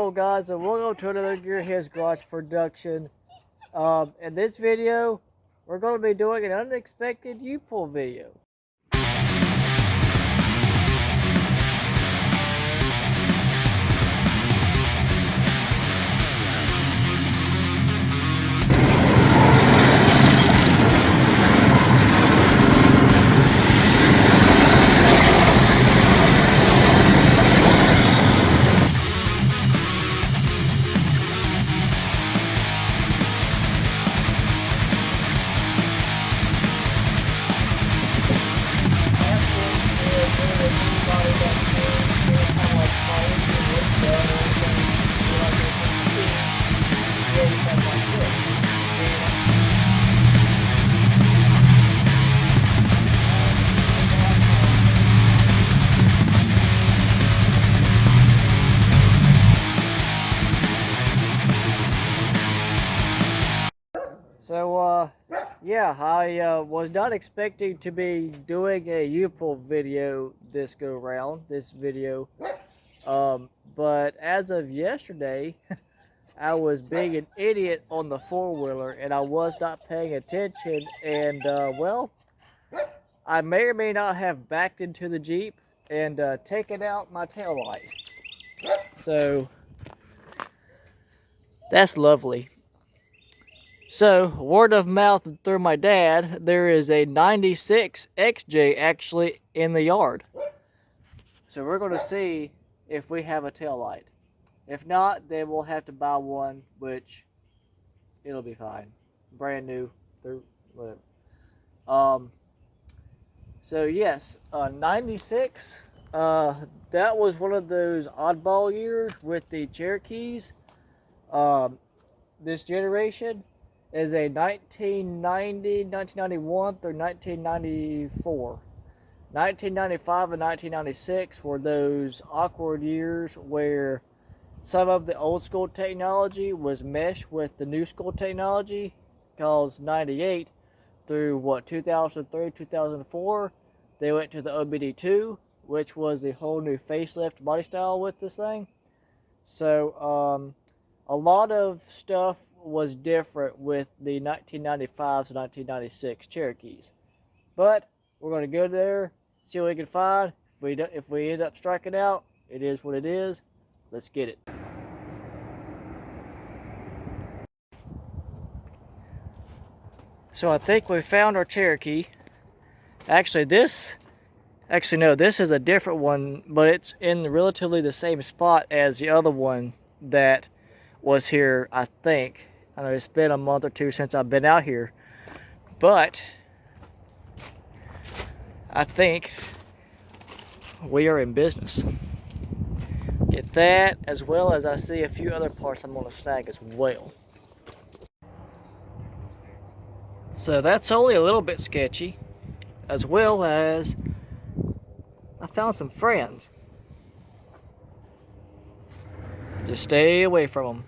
Hello guys, and welcome to another Gearheads Garage production. In this video, we're going to be doing an unexpected U-pull video. So, yeah, I was not expecting to be doing a U-pull video this video. But as of yesterday, I was being an idiot on the four-wheeler, and I was not paying attention, and, well, I may or may not have backed into the Jeep and taken out my taillight. So, that's lovely. So, word of mouth through my dad, there is a 96 XJ actually in the yard. So we're going to see if we have a taillight. If not, then we'll have to buy one, which it'll be fine. Brand new. Whatever. So yes, 96. That was one of those oddball years with the Cherokees. This generation is a 1990, 1991 through 1994. 1995 and 1996 were those awkward years where some of the old school technology was meshed with the new school technology, because 98 through 2003, 2004, they went to the OBD2, which was a whole new facelift body style with this thing. So a lot of stuff was different with the 1995 to 1996 Cherokees. But we're going to go there, see what we can find. If we end up striking out, it is what it is. Let's get it. So I think we found our Cherokee. Actually, this is a different one, but it's in relatively the same spot as the other one that was here, I think. I know it's been a month or two since I've been out here, but I think we are in business. Get that, as well as I see a few other parts I'm going to snag as well. So that's only a little bit sketchy, as well as I found some friends. Just stay away from them.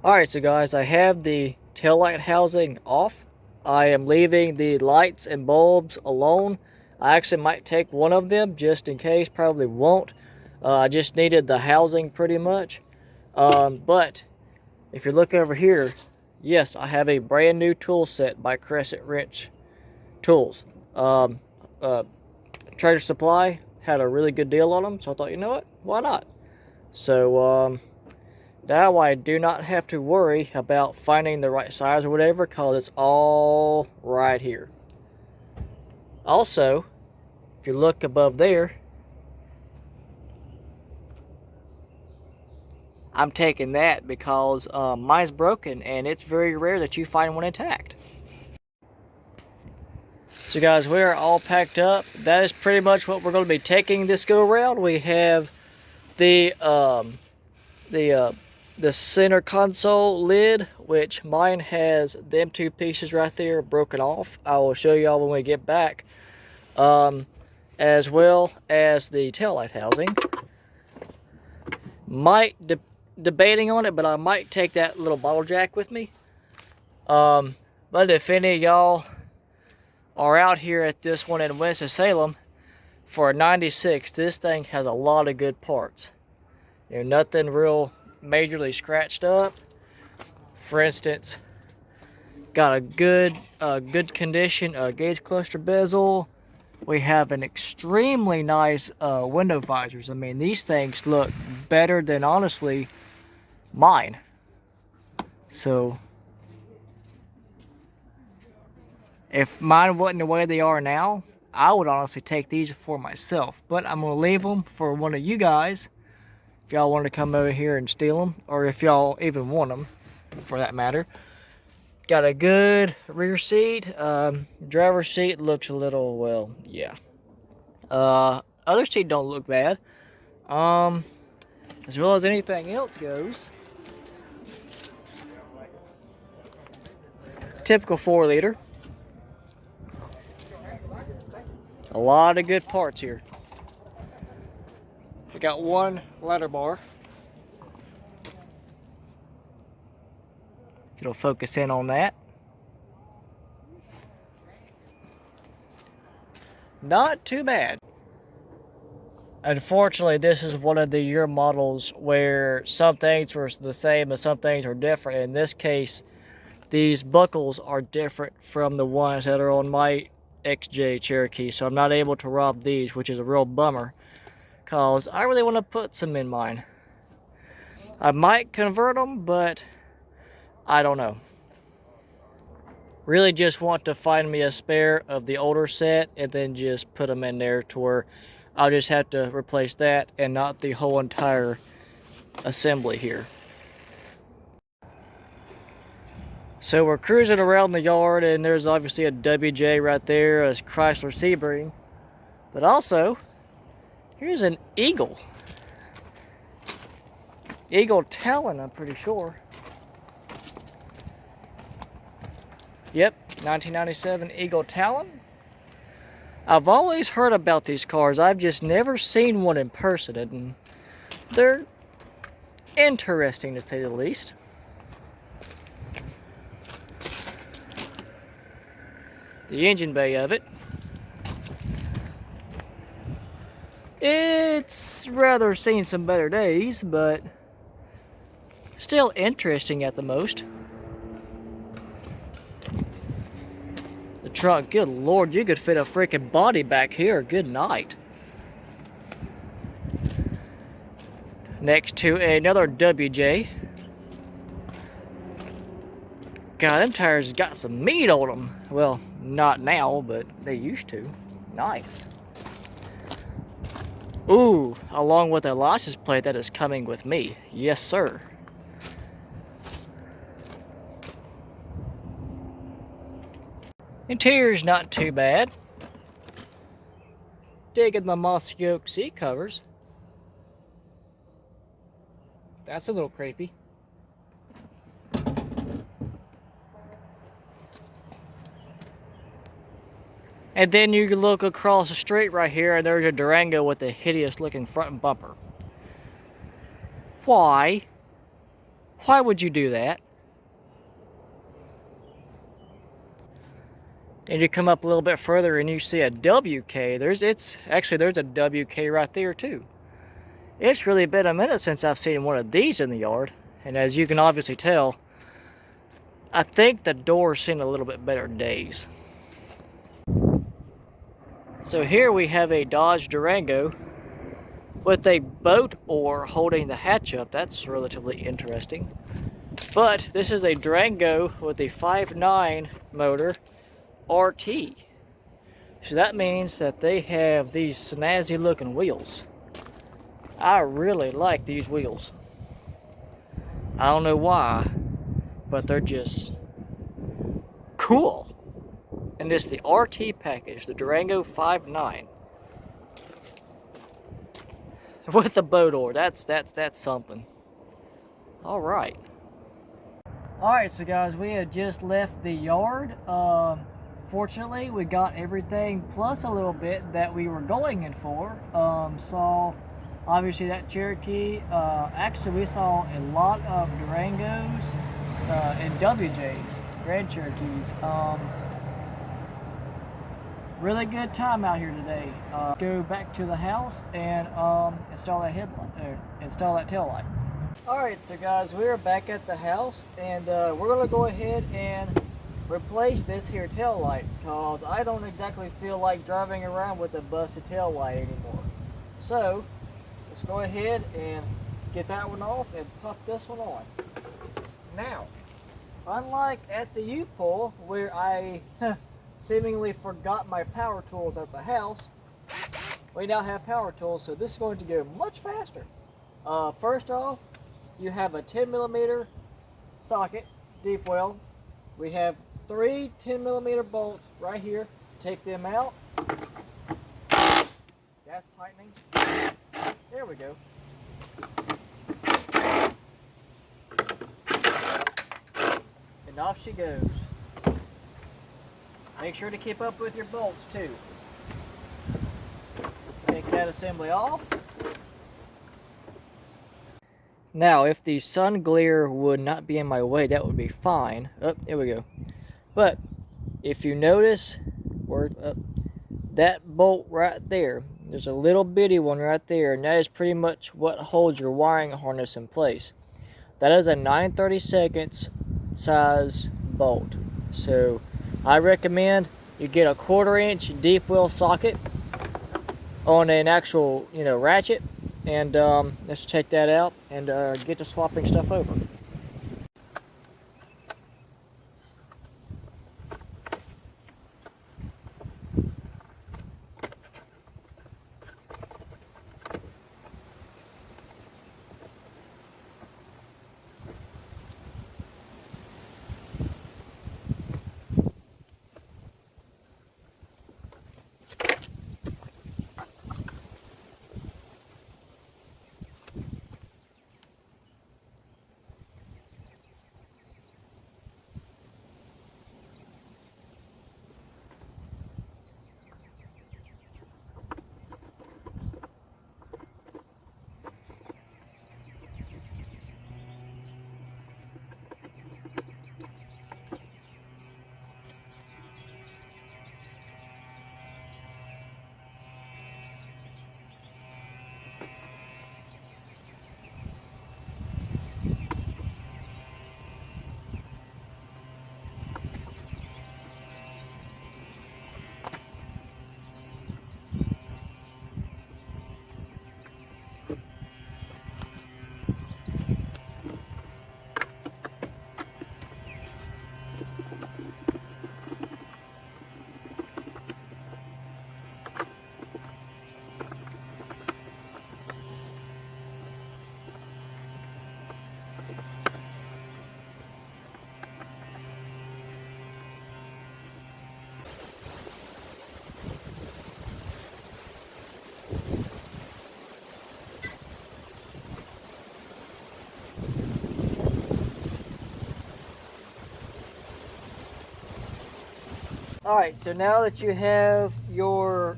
Alright, so guys, I have the taillight housing off. I am leaving the lights and bulbs alone. I actually might take one of them just in case, probably won't. I just needed the housing pretty much. But if you look over here, yes, I have a brand new tool set by Crescent Wrench Tools. Tractor Supply had a really good deal on them, so I thought, you know what, why not? So, now I do not have to worry about finding the right size or whatever, because it's all right here. Also, if you look above there, I'm taking that because mine's broken and it's very rare that you find one intact. So guys, we are all packed up. That is pretty much what we're going to be taking this go around. We have the center console lid, which mine has them two pieces right there broken off. I will show y'all when we get back. As well as the taillight housing. Debating on it, but I might take that little bottle jack with me. But if any of y'all are out here at this one in Winston-Salem, for a 96, this thing has a lot of good parts. You know, nothing real majorly scratched up. For instance, got a good condition gauge cluster bezel. We have an extremely nice window visors. I mean, these things look better than, honestly, mine. So if mine wasn't the way they are now, I would honestly take these for myself. But I'm going to leave them for one of you guys if y'all want to come over here and steal them, or if y'all even want them, for that matter. Got a good rear seat. Driver's seat looks a little, well, yeah. Other seat don't look bad. As well as anything else goes. Typical 4-liter. A lot of good parts here. We got one ladder bar. If it'll focus in on that. Not too bad. Unfortunately, this is one of the year models where some things were the same and some things are different. In this case, these buckles are different from the ones that are on my XJ Cherokee, so I'm not able to rob these, which is a real bummer, because I really want to put some in mine. I might convert them, but I don't know. Really just want to find me a spare of the older set and then just put them in there to where I'll just have to replace that and not the whole entire assembly here. So we're cruising around the yard, and there's obviously a WJ right there, a Chrysler Sebring. But also, here's an Eagle. Eagle Talon, I'm pretty sure. Yep, 1997 Eagle Talon. I've always heard about these cars. I've just never seen one in person, and they're interesting to say the least. The engine bay of it. It's rather seen some better days, but still interesting at the most. The trunk, good lord, you could fit a freaking body back here. Good night. Next to another WJ. God, them tires got some meat on them. Well, not now, but they used to. Nice. Ooh, along with a license plate that is coming with me. Yes, sir. Interior's not too bad. Digging the mossy oak seat covers. That's a little creepy. And then you can look across the street right here, and there's a Durango with a hideous looking front bumper. Why? Why would you do that? And you come up a little bit further and you see a WK. There's a WK right there too. It's really been a minute since I've seen one of these in the yard. And as you can obviously tell, I think the door's seen a little bit better days. So here we have a Dodge Durango with a boat oar holding the hatch up. That's relatively interesting. But this is a Durango with a 5.9 motor RT. So that means that they have these snazzy looking wheels. I really like these wheels. I don't know why, but they're just cool. And it's the RT package, the Durango 5.9. With the boat oar. That's something. Alright. Alright, so guys, we had just left the yard. Fortunately, we got everything plus a little bit that we were going in for. Saw, obviously, that Cherokee. Actually, we saw a lot of Durangos and WJs, Grand Cherokees. Really good time out here today. Go back to the house and install that headlight, install that tail light. Alright, so guys, we're back at the house, and we're going to go ahead and replace this here tail light, because I don't exactly feel like driving around with a busted tail light anymore. So, let's go ahead and get that one off and pop this one on. Now, unlike at the U-Pull, where I seemingly forgot my power tools at the house, we now have power tools, so this is going to go much faster. First off, you have a 10mm socket, deep well. We have 3 10mm bolts right here. Take them out. That's tightening. There we go. And off she goes. Make sure to keep up with your bolts too. Take that assembly off. Now, if the sun glare would not be in my way, that would be fine. Oh, there we go. But if you notice where that bolt right there, there's a little bitty one right there, and that is pretty much what holds your wiring harness in place. That is a 9/32 size bolt. So I recommend you get a 1/4 inch deep well socket on an actual, ratchet, and let's take that out and get to swapping stuff over. Alright, so now that you have your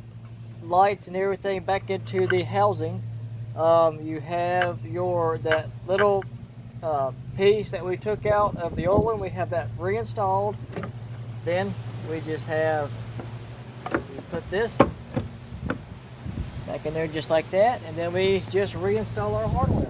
lights and everything back into the housing, you have that little piece that we took out of the old one. We have that reinstalled. Then we just have, we put this back in there just like that, and then we just reinstall our hardware.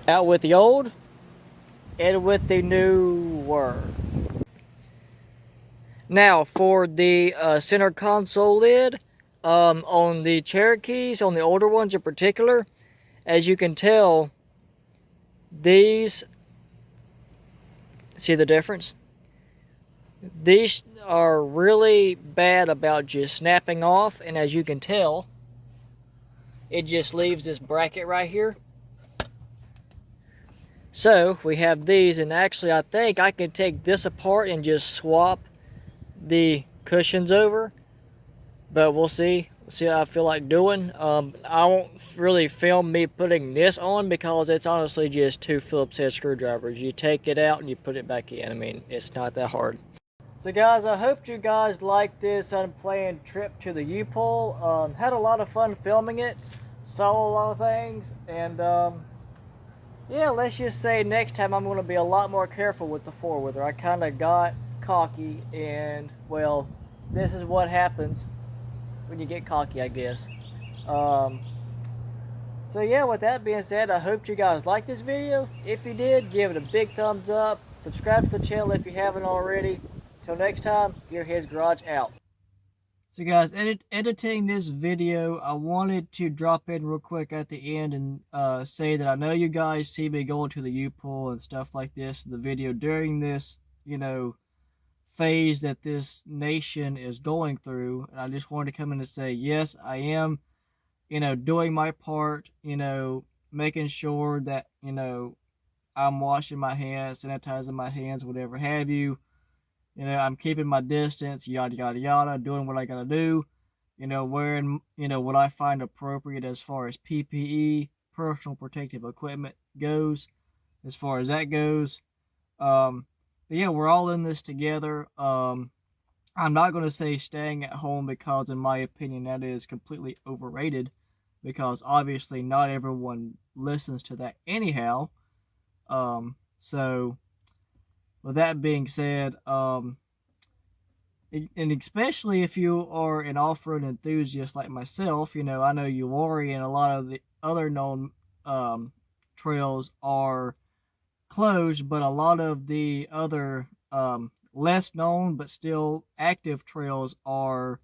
Out with the old and with the newer. Now for the center console lid, on the Cherokees, on the older ones in particular, as you can tell, these, see the difference? These are really bad about just snapping off, and as you can tell, it just leaves this bracket right here. So we have these, and actually I think I can take this apart and just swap the cushions over, but we'll see. See what I feel like doing. I won't really film me putting this on because it's honestly just two Phillips head screwdrivers. You take it out and you put it back in. I mean, it's not that hard. So guys, I hope you guys liked this unplanned trip to the U-Pull. Had a lot of fun filming it. Saw a lot of things, and yeah, let's just say next time I'm going to be a lot more careful with the four-wheeler. I kind of got cocky, and well, this is what happens when you get cocky, I guess. So yeah, with that being said, I hope you guys liked this video. If you did, give it a big thumbs up. Subscribe to the channel if you haven't already. Till next time, Gearheads Garage out. So guys, editing this video, I wanted to drop in real quick at the end and say that I know you guys see me going to the U-Pull and stuff like this in the video during this, phase that this nation is going through. And I just wanted to come in and say, yes, I am, doing my part, making sure that, I'm washing my hands, sanitizing my hands, whatever have you. I'm keeping my distance, yada, yada, yada, doing what I gotta do, wearing, what I find appropriate as far as PPE, personal protective equipment goes, as far as that goes. But yeah, we're all in this together. I'm not going to say staying at home because, in my opinion, that is completely overrated because obviously not everyone listens to that anyhow. So with that being said, and especially if you are an off-road enthusiast like myself, I know Uwari and a lot of the other known trails are closed, but a lot of the other less known but still active trails are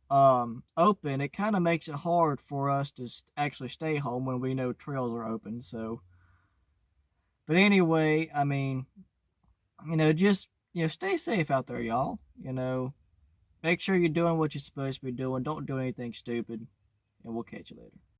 open. It kind of makes it hard for us to actually stay home when we know trails are open. So, but anyway, I mean, just, stay safe out there, y'all. Make sure you're doing what you're supposed to be doing. Don't do anything stupid, and we'll catch you later.